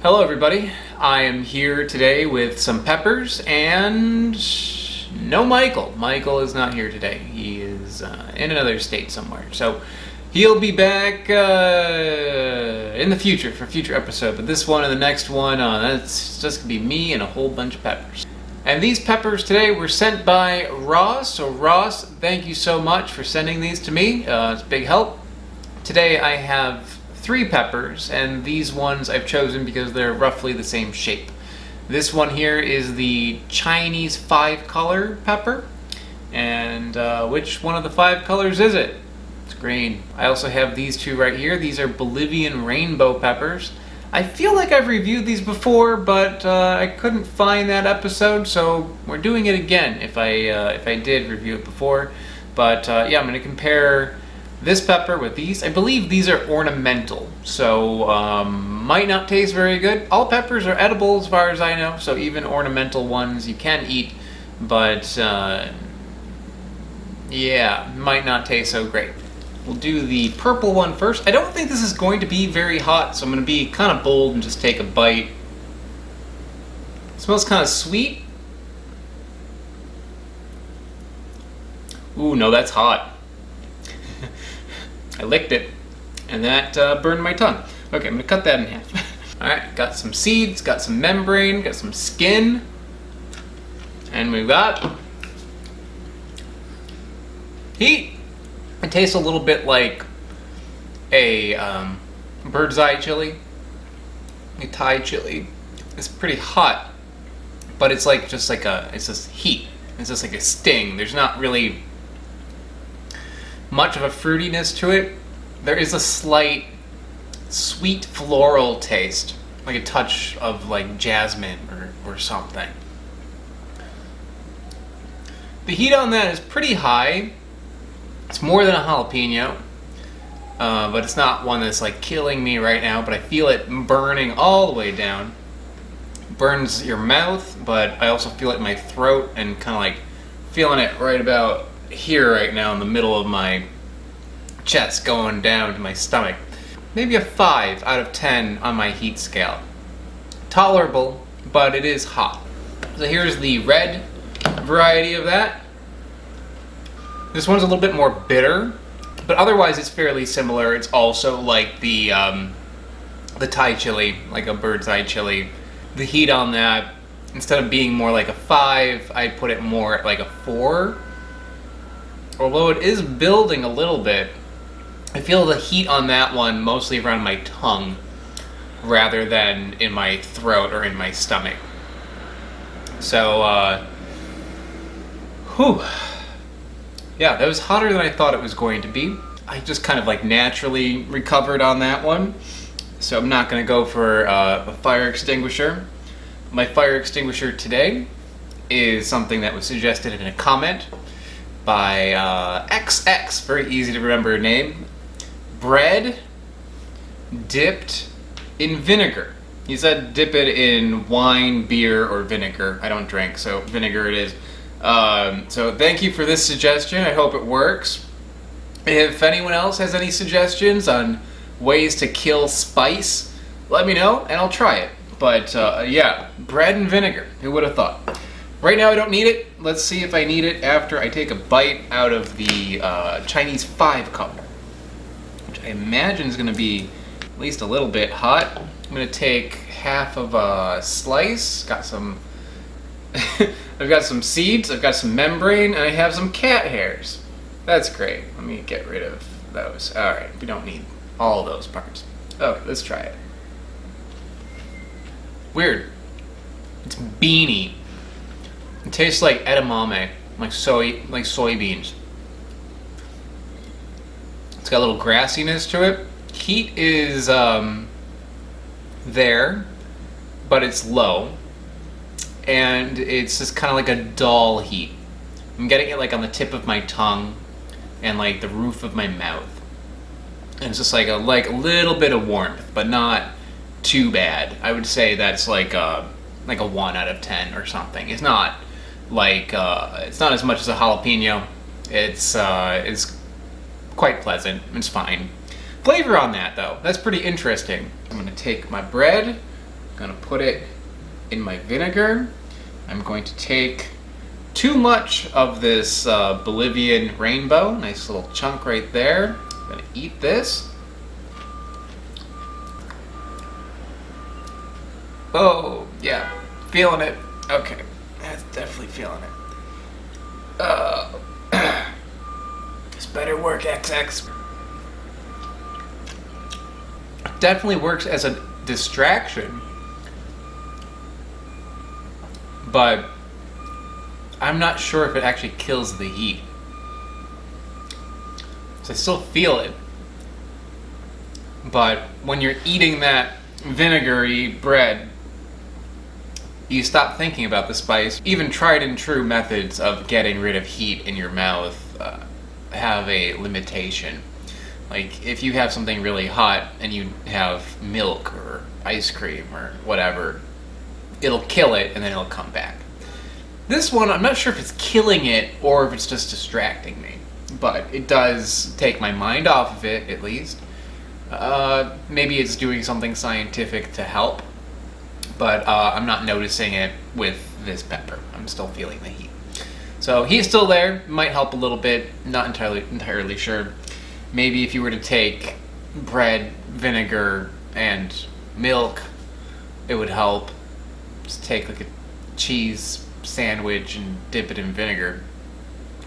Hello everybody, I am here today with some peppers and no Michael. Michael is not here today. He is in another state somewhere. So he'll be back in the future for a future episode. But this one and the next one, that's just going to be me and a whole bunch of peppers. And these peppers today were sent by Ross. So Ross, thank you so much for sending these to me. It's a big help. Today I have 3 peppers, and these ones I've chosen because they're roughly the same shape. This one here is the Chinese 5-color pepper, and which one of the 5 colors is it? It's green. I also have these 2 right here. These are Bolivian rainbow peppers. I feel like I've reviewed these before, but I couldn't find that episode, so we're doing it again if I did review it before. But yeah, I'm going to compare this pepper with these. I believe these are ornamental, so might not taste very good. All peppers are edible as far as I know, so even ornamental ones you can eat, but yeah, might not taste so great. We'll do the purple one first. I don't think this is going to be very hot, so I'm going to be kind of bold and just take a bite. It smells kind of sweet. Ooh, no, that's hot. I licked it, and that burned my tongue. Okay, I'm gonna cut that in half. Alright, got some seeds, got some membrane, got some skin, and we've got heat. It tastes a little bit like a bird's eye chili, a Thai chili. It's pretty hot, but it's like it's just heat. It's just like a sting. There's not really much of a fruitiness to it. There is a slight sweet floral taste, like a touch of like jasmine or something. The heat on that is pretty high. It's more than a jalapeno, but it's not one that's like killing me right now, but I feel it burning all the way down. Burns your mouth, but I also feel it in my throat and kind of like feeling it right about here right now in the middle of my chest going down to my stomach. Maybe a 5 out of 10 on my heat scale. Tolerable, but it is hot. So here's the red variety of that. This one's a little bit more bitter, but otherwise it's fairly similar. It's also like the Thai chili, like a bird's eye chili. The heat on that, instead of being more like a 5, I'd put it more at like a 4. Although it is building a little bit, I feel the heat on that one mostly around my tongue rather than in my throat or in my stomach. So, whew. Yeah, that was hotter than I thought it was going to be. I just kind of like naturally recovered on that one. So I'm not going to go for a fire extinguisher. My fire extinguisher today is something that was suggested in a comment by XX, very easy to remember name. Bread dipped in vinegar. He said dip it in wine, beer, or vinegar. I don't drink, so vinegar it is. So thank you for this suggestion. I hope it works. If anyone else has any suggestions on ways to kill spice, let me know and I'll try it. But yeah, bread and vinegar. Who would have thought? Right now I don't need it. Let's see if I need it after I take a bite out of the Chinese 5-color, which I imagine is going to be at least a little bit hot. I'm going to take half of a slice. Got some I've got some seeds, I've got some membrane, and I have some cat hairs. That's great. Let me get rid of those. Alright, we don't need all those parts. Okay, let's try it. Weird. It's beany. It tastes like edamame, like soybeans. It's got a little grassiness to it. Heat is there, but it's low, and it's just kind of like a dull heat. I'm getting it like on the tip of my tongue and like the roof of my mouth, and it's just like a little bit of warmth, but not too bad. I would say that's like a 1 out of 10 or something. It's not like it's not as much as a jalapeno. It's quite pleasant. It's fine. Flavor on that though, that's pretty interesting. I'm gonna take my bread, gonna put it in my vinegar. I'm going to take too much of this Bolivian rainbow, nice little chunk right there. I'm gonna eat this. Oh, yeah, feeling it. Okay, that's definitely feeling it. This better work, XX. Definitely works as a distraction, but I'm not sure if it actually kills the heat. So I still feel it, but when you're eating that vinegary bread, you stop thinking about the spice. Even tried and true methods of getting rid of heat in your mouth have a limitation. Like if you have something really hot and you have milk or ice cream or whatever, it'll kill it and then it'll come back. This one, I'm not sure if it's killing it or if it's just distracting me, but it does take my mind off of it at least. Maybe it's doing something scientific to help, but I'm not noticing it with this pepper. I'm still feeling the heat. So heat's still there, might help a little bit, not entirely sure. Maybe if you were to take bread, vinegar, and milk, it would help. Just take like a cheese sandwich and dip it in vinegar.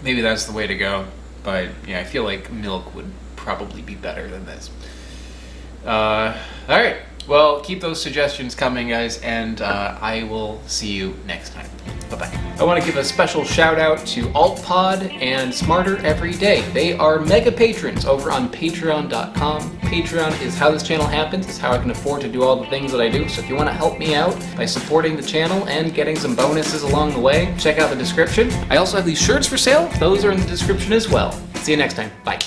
Maybe that's the way to go, but yeah, I feel like milk would probably be better than this. Alright, well, keep those suggestions coming, guys, and I will see you next time. Bye-bye. I want to give a special shout out to AltPod and Smarter Every Day. They are mega patrons over on patreon.com. Patreon is how this channel happens. It's how I can afford to do all the things that I do. So if you want to help me out by supporting the channel and getting some bonuses along the way, check out the description. I also have these shirts for sale. Those are in the description as well. See you next time. Bye.